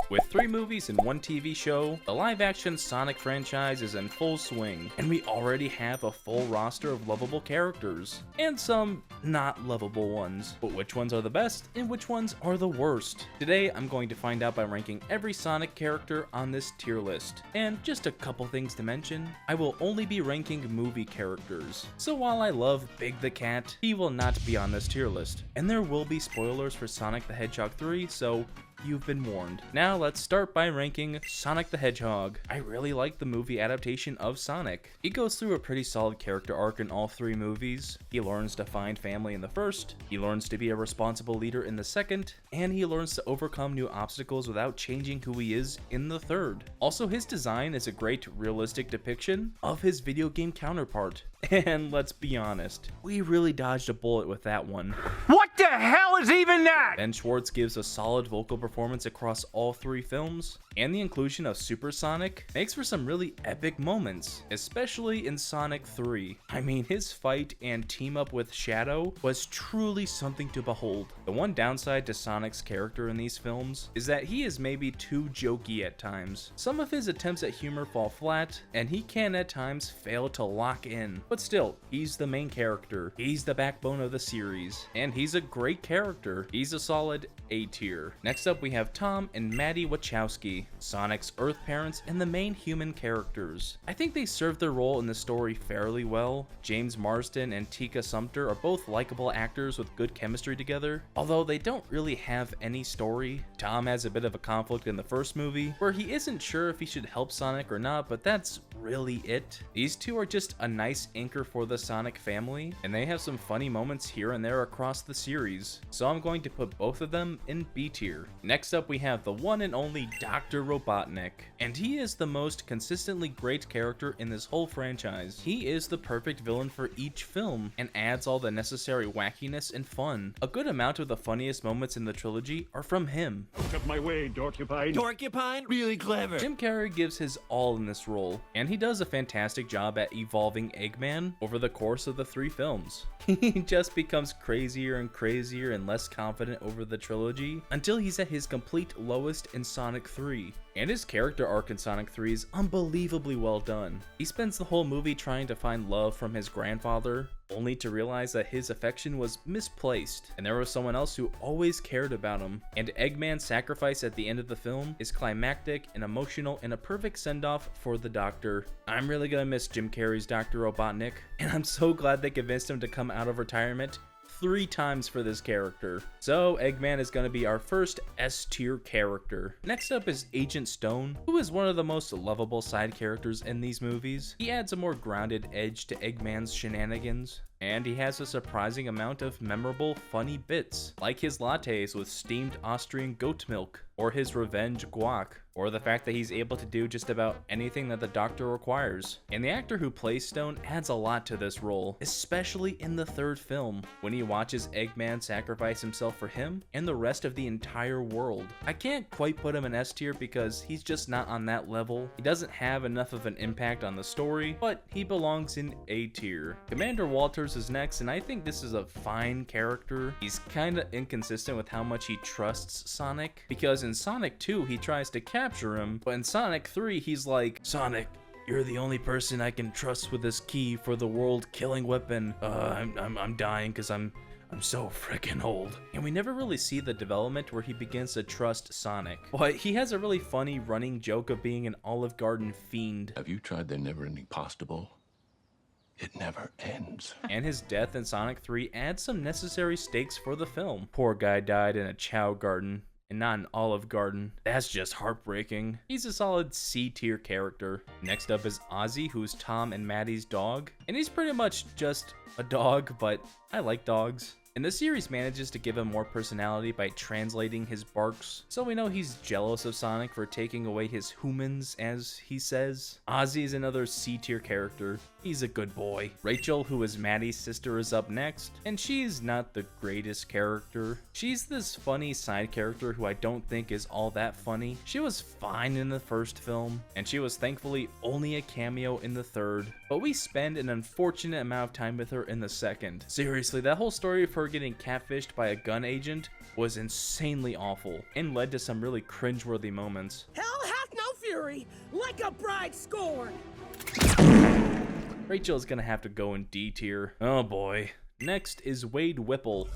With 3 movies and 1 TV show, the live-action Sonic franchise is in full swing, and we already have a full roster of lovable characters, and some not lovable ones. But which ones are the best, and which ones are the worst? Today, I'm going to find out by ranking every Sonic character on this tier list. And just a couple things to mention, I will only be ranking movie characters. So while I love Big the Cat, he will not be on this tier list. And there will be spoilers for Sonic the Hedgehog 3, so you've been warned. Now let's start by ranking Sonic the Hedgehog. I really like the movie adaptation of Sonic. He goes through a pretty solid character arc in all 3 movies. He learns to find family in the first, he learns to be a responsible leader in the second, and he learns to overcome new obstacles without changing who he is in the third. Also, his design is a great realistic depiction of his video game counterpart. And let's be honest, we really dodged a bullet with that one. What the hell is even that? Ben Schwartz gives a solid vocal performance across all 3 films, and the inclusion of Super Sonic makes for some really epic moments, especially in Sonic 3. I mean, his fight and team up with Shadow was truly something to behold. The one downside to Sonic's character in these films is that he is maybe too jokey at times. Some of his attempts at humor fall flat, and he can at times fail to lock in. But still, he's the main character, he's the backbone of the series, and he's a great character. He's a solid A tier. Next up we have Tom and Maddie Wachowski, Sonic's Earth parents and the main human characters. I think they served their role in the story fairly well. James Marsden and Tika Sumpter are both likable actors with good chemistry together, although they don't really have any story. Tom has a bit of a conflict in the first movie, where he isn't sure if he should help Sonic or not, but that's really it. These two are just a nice anchor for the Sonic family, and they have some funny moments here and there across the series, so I'm going to put both of them in B tier. Next up we have the one and only Dr. Robotnik, and he is the most consistently great character in this whole franchise. He is the perfect villain for each film, and adds all the necessary wackiness and fun. A good amount of the funniest moments in the trilogy are from him. Out of my way, Dorcupine. Dorcupine? Really clever. Jim Carrey gives his all in this role, and he does a fantastic job at evolving Eggman over the course of the 3 films. He just becomes crazier and crazier and less confident over the trilogy, until he's at his complete lowest in Sonic 3. And his character arc in Sonic 3 is unbelievably well done. He spends the whole movie trying to find love from his grandfather, only to realize that his affection was misplaced, and there was someone else who always cared about him. And Eggman's sacrifice at the end of the film is climactic and emotional and a perfect send-off for the Doctor. I'm really gonna miss Jim Carrey's Dr. Robotnik, and I'm so glad they convinced him to come out of retirement 3 times for this character. So Eggman is going to be our first S tier character. Next up is Agent Stone, who is one of the most lovable side characters in these movies. He adds a more grounded edge to Eggman's shenanigans, and he has a surprising amount of memorable, funny bits, like his lattes with steamed Austrian goat milk, or his revenge guac, or the fact that he's able to do just about anything that the Doctor requires. And the actor who plays Stone adds a lot to this role, especially in the 3rd film, when he watches Eggman sacrifice himself for him and the rest of the entire world. I can't quite put him in S tier because he's just not on that level. He doesn't have enough of an impact on the story, but he belongs in A tier. Commander Walters is next, and I think this is a fine character. He's kinda inconsistent with how much he trusts Sonic, because in Sonic 2 he tries to capture him, but in Sonic 3 he's like, Sonic, you're the only person I can trust with this key for the world-killing weapon. I'm dying because I'm so freaking old. And we never really see the development where he begins to trust Sonic. But he has a really funny running joke of being an Olive Garden fiend. Have you tried their never-ending pasta bowl? It never ends. And his death in Sonic 3 adds some necessary stakes for the film. Poor guy died in a Chow garden, and not an Olive Garden. That's just heartbreaking. He's a solid C tier character. Next up is Ozzy, who's Tom and Maddie's dog. And he's pretty much just a dog, but I like dogs. And the series manages to give him more personality by translating his barks, so we know he's jealous of Sonic for taking away his humans, as he says. Ozzy is another C tier character. He's a good boy. Rachel, who is Maddie's sister, is up next, and she's not the greatest character. She's this funny side character who I don't think is all that funny. She was fine in the first film, and she was thankfully only a cameo in the 3rd, but we spend an unfortunate amount of time with her in the 2nd. Seriously, that whole story of her her getting catfished by a gun agent was insanely awful and led to some really cringeworthy moments. Hell hath no fury like a bride scorned. Rachel is gonna have to go in D tier. Oh boy. Next is Wade Whipple.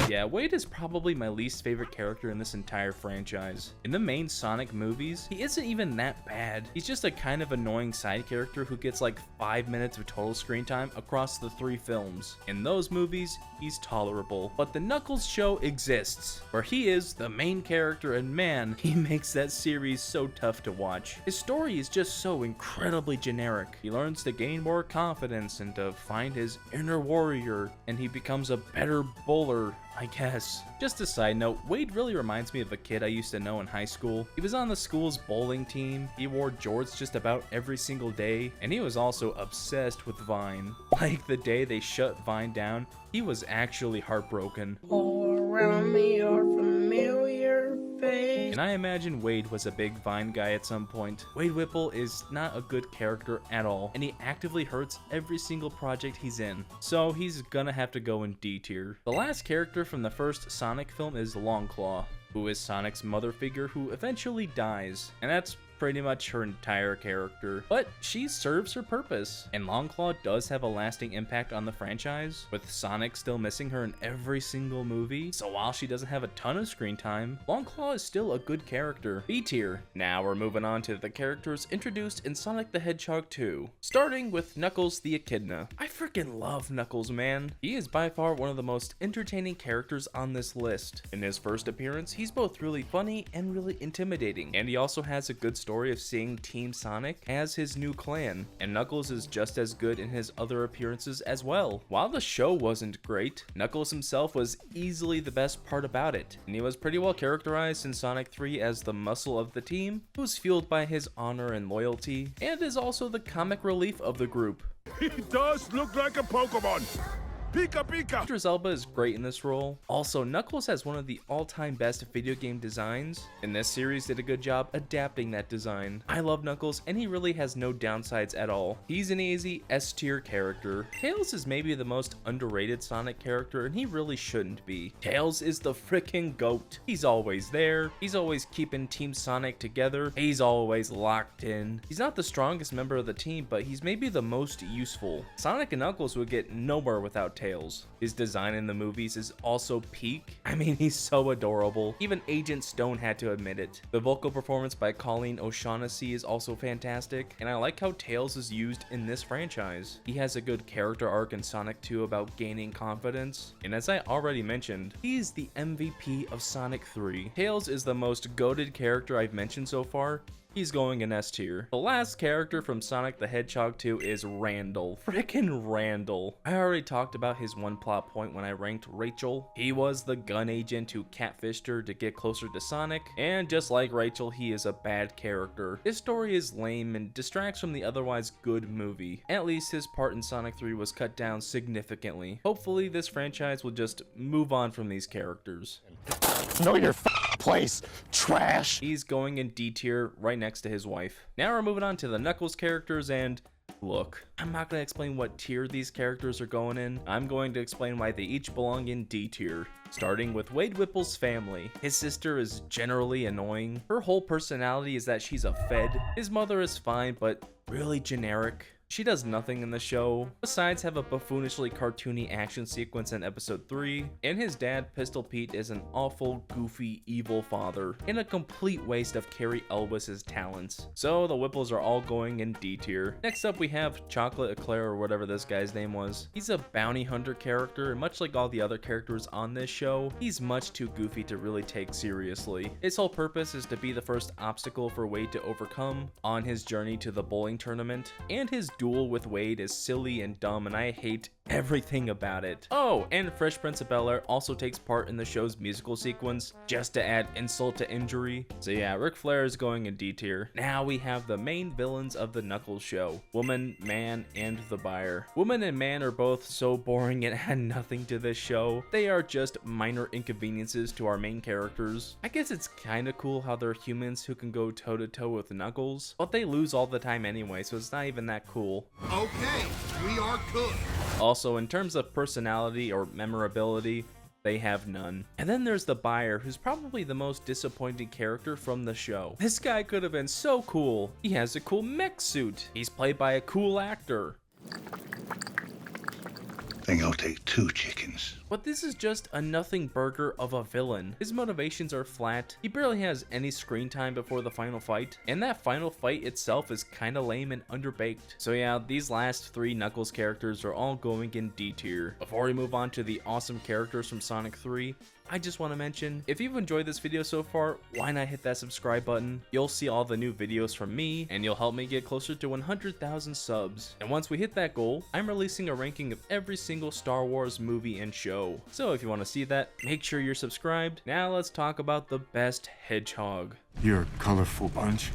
Yeah, Wade is probably my least favorite character in this entire franchise. In the main Sonic movies, he isn't even that bad. He's just a kind of annoying side character who gets like 5 minutes of total screen time across the 3 films. In those movies, he's tolerable. But the Knuckles show exists, where he is the main character, and man, he makes that series so tough to watch. His story is just so incredibly generic. He learns to gain more confidence and to find his inner warrior, and he becomes a better bowler, I guess. Just a side note, Wade really reminds me of a kid I used to know in high school. He was on the school's bowling team, he wore jorts just about every single day, and he was also obsessed with Vine. Like the day they shut Vine down, he was actually heartbroken. All around me are familiar faces. And I imagine Wade was a big Vine guy at some point. Wade Whipple is not a good character at all, and he actively hurts every single project he's in. So he's gonna have to go in D tier. The last character from the first Sonic film is Longclaw, who is Sonic's mother figure who eventually dies. And that's pretty much her entire character, but she serves her purpose, and Longclaw does have a lasting impact on the franchise, with Sonic still missing her in every single movie. So while she doesn't have a ton of screen time, Longclaw is still a good character. B tier. Now we're moving on to the characters introduced in Sonic the Hedgehog 2, starting with Knuckles the Echidna. I freaking love Knuckles, man. He is by far one of the most entertaining characters on this list. In his first appearance, he's both really funny and really intimidating, and he also has a good story of seeing Team Sonic as his new clan, and Knuckles is just as good in his other appearances as well. While the show wasn't great, Knuckles himself was easily the best part about it, and he was pretty well characterized in Sonic 3 as the muscle of the team, who's fueled by his honor and loyalty, and is also the comic relief of the group. He does look like a Pokemon. Pika Pika! Idris Elba is great in this role. Also, Knuckles has one of the all-time best video game designs, and this series did a good job adapting that design. I love Knuckles, and he really has no downsides at all. He's an easy S-tier character. Tails is maybe the most underrated Sonic character, and he really shouldn't be. Tails is the freaking GOAT. He's always there. He's always keeping Team Sonic together. He's always locked in. He's not the strongest member of the team, but he's maybe the most useful. Sonic and Knuckles would get nowhere without Tails. His design in the movies is also peak. I mean, he's so adorable. Even Agent Stone had to admit it. The vocal performance by Colleen O'Shaughnessy is also fantastic, and I like how Tails is used in this franchise. He has a good character arc in Sonic 2 about gaining confidence, and as I already mentioned, he's the MVP of Sonic 3. Tails is the most goated character I've mentioned so far. He's going in S tier. The last character from Sonic the Hedgehog 2 is Randall. Frickin' Randall. I already talked about his one plot point when I ranked Rachel. He was the gun agent who catfished her to get closer to Sonic, and just like Rachel, he is a bad character. His story is lame and distracts from the otherwise good movie. At least his part in Sonic 3 was cut down significantly. Hopefully this franchise will just move on from these characters. Know your place, trash. He's going in D tier right next to his wife. Now we're moving on to the Knuckles characters, and look, I'm not going to explain what tier these characters are going in. I'm going to explain why they each belong in D tier. Starting with Wade Whipple's family. His sister is generally annoying. Her whole personality is that she's a fed. His mother is fine, but really generic. She does nothing in the show, besides have a buffoonishly cartoony action sequence in episode 3, and his dad, Pistol Pete, is an awful, goofy, evil father, and a complete waste of Carrie Elwes's talents. So the Whipples are all going in D tier. Next up we have Chocolate Eclair, or whatever this guy's name was. He's a bounty hunter character, and much like all the other characters on this show, he's much too goofy to really take seriously. His whole purpose is to be the first obstacle for Wade to overcome on his journey to the bowling tournament, and his duel with Wade is silly and dumb, and I hate everything about it. Oh, and Fresh Prince of Bel-Air also takes part in the show's musical sequence, just to add insult to injury. So yeah, Ric Flair is going in D tier. Now we have the main villains of the Knuckles show, Woman, Man, and the Buyer. Woman and Man are both so boring and add nothing to this show. They are just minor inconveniences to our main characters. I guess it's kinda cool how they're humans who can go toe to toe with Knuckles, but they lose all the time anyway, so it's not even that cool. Okay, we are good. Also, in terms of personality or memorability, they have none. And then there's the buyer, who's probably the most disappointing character from the show. This guy could have been so cool. He has a cool mech suit. He's played by a cool actor. Think I'll take 2 chickens. But this is just a nothing burger of a villain. His motivations are flat, he barely has any screen time before the final fight, and that final fight itself is kinda lame and underbaked. So yeah, these last 3 Knuckles characters are all going in D tier. Before we move on to the awesome characters from Sonic 3, I just want to mention, if you've enjoyed this video so far, why not hit that subscribe button? You'll see all the new videos from me, and you'll help me get closer to 100,000 subs. And once we hit that goal, I'm releasing a ranking of every single Star Wars movie and show. So if you want to see that, make sure you're subscribed. Now let's talk about the best hedgehog. You're a colorful bunch.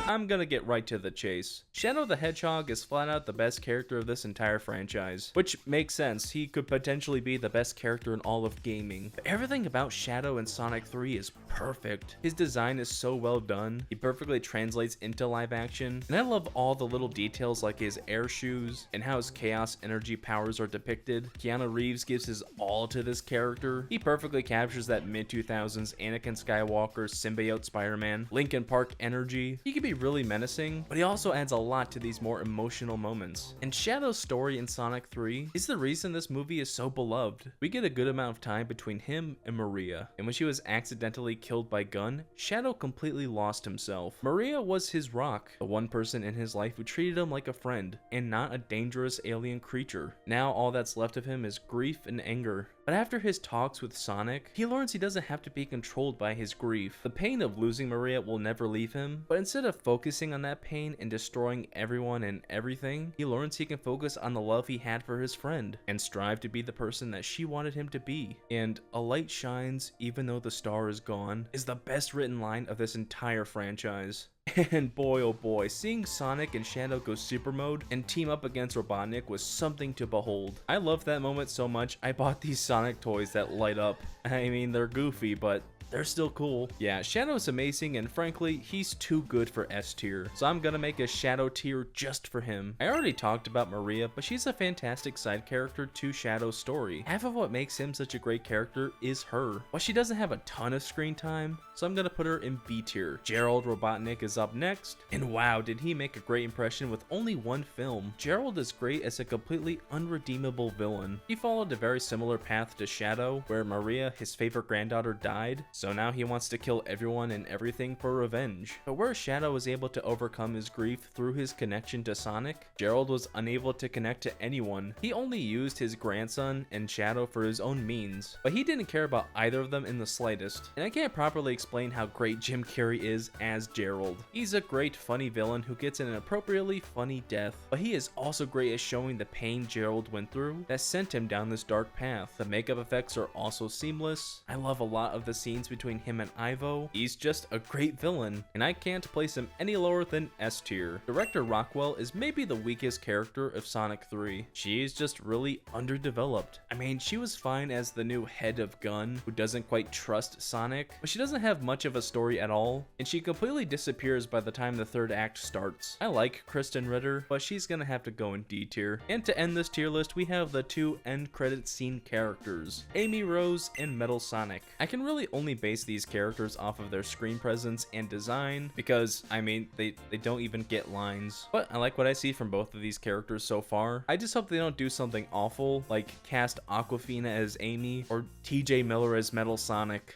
I'm gonna get right to the chase. Shadow the Hedgehog is flat out the best character of this entire franchise, which makes sense. He could potentially be the best character in all of gaming. But everything about Shadow in Sonic 3 is perfect. His design is so well done. He perfectly translates into live action, and I love all the little details like his air shoes and how his chaos energy powers are depicted. Keanu Reeves gives his all to this character. He perfectly captures that mid-2000s Anakin Skywalker symbiote Spider-Man, Linkin Park energy. He can be really menacing, but he also adds a lot to these more emotional moments. And Shadow's story in Sonic 3 is the reason this movie is so beloved. We get a good amount of time between him and Maria, and when she was accidentally killed by Gun, Shadow completely lost himself. Maria was his rock, the one person in his life who treated him like a friend, and not a dangerous alien creature. Now all that's left of him is grief and anger. But after his talks with Sonic, he learns he doesn't have to be controlled by his grief. The pain of losing Maria will never leave him, but instead of focusing on that pain and destroying everyone and everything, he learns he can focus on the love he had for his friend and strive to be the person that she wanted him to be. And "a light shines even though the star is gone" is the best written line of this entire franchise. And boy oh boy, seeing Sonic and Shadow go super mode and team up against Robotnik was something to behold. I loved that moment so much, I bought these Sonic toys that light up. I mean, they're goofy, but they're still cool. Yeah, Shadow's amazing, and frankly, he's too good for S tier, so I'm gonna make a Shadow tier just for him. I already talked about Maria, but she's a fantastic side character to Shadow's story. Half of what makes him such a great character is her, but she doesn't have a ton of screen time, so I'm gonna put her in B tier. Gerald Robotnik is up next, and wow, did he make a great impression with only 1 film. Gerald is great as a completely unredeemable villain. He followed a very similar path to Shadow, where Maria, his favorite granddaughter, died, so now he wants to kill everyone and everything for revenge. But where Shadow was able to overcome his grief through his connection to Sonic, Gerald was unable to connect to anyone. He only used his grandson and Shadow for his own means, but he didn't care about either of them in the slightest. And I can't properly explain how great Jim Carrey is as Gerald. He's a great funny villain who gets an appropriately funny death, but he is also great at showing the pain Gerald went through that sent him down this dark path. The makeup effects are also seamless. I love a lot of the scenes between him and Ivo. He's just a great villain, and I can't place him any lower than S tier. Director Rockwell is maybe the weakest character of Sonic 3. She is just really underdeveloped. I mean, she was fine as the new head of Gun, who doesn't quite trust Sonic, but she doesn't have much of a story at all, and she completely disappears by the time the 3rd act starts. I like Kristen Ritter, but she's gonna have to go in D tier. And to end this tier list, we have the 2 end credit scene characters, Amy Rose and Metal Sonic. I can really only base these characters off of their screen presence and design because, I mean, they don't even get lines. But I like what I see from both of these characters so far. I just hope they don't do something awful, like cast Awkwafina as Amy or TJ Miller as Metal Sonic.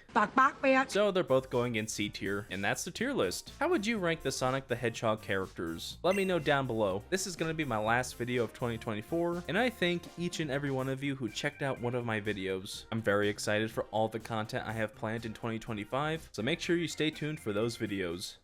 So they're both going in C tier, and that's the tier list. How would you rank the Sonic the Hedgehog characters? Let me know down below. This is going to be my last video of 2024, and I thank each and every one of you who checked out one of my videos. I'm very excited for all the content I have planned in 2025, so make sure you stay tuned for those videos.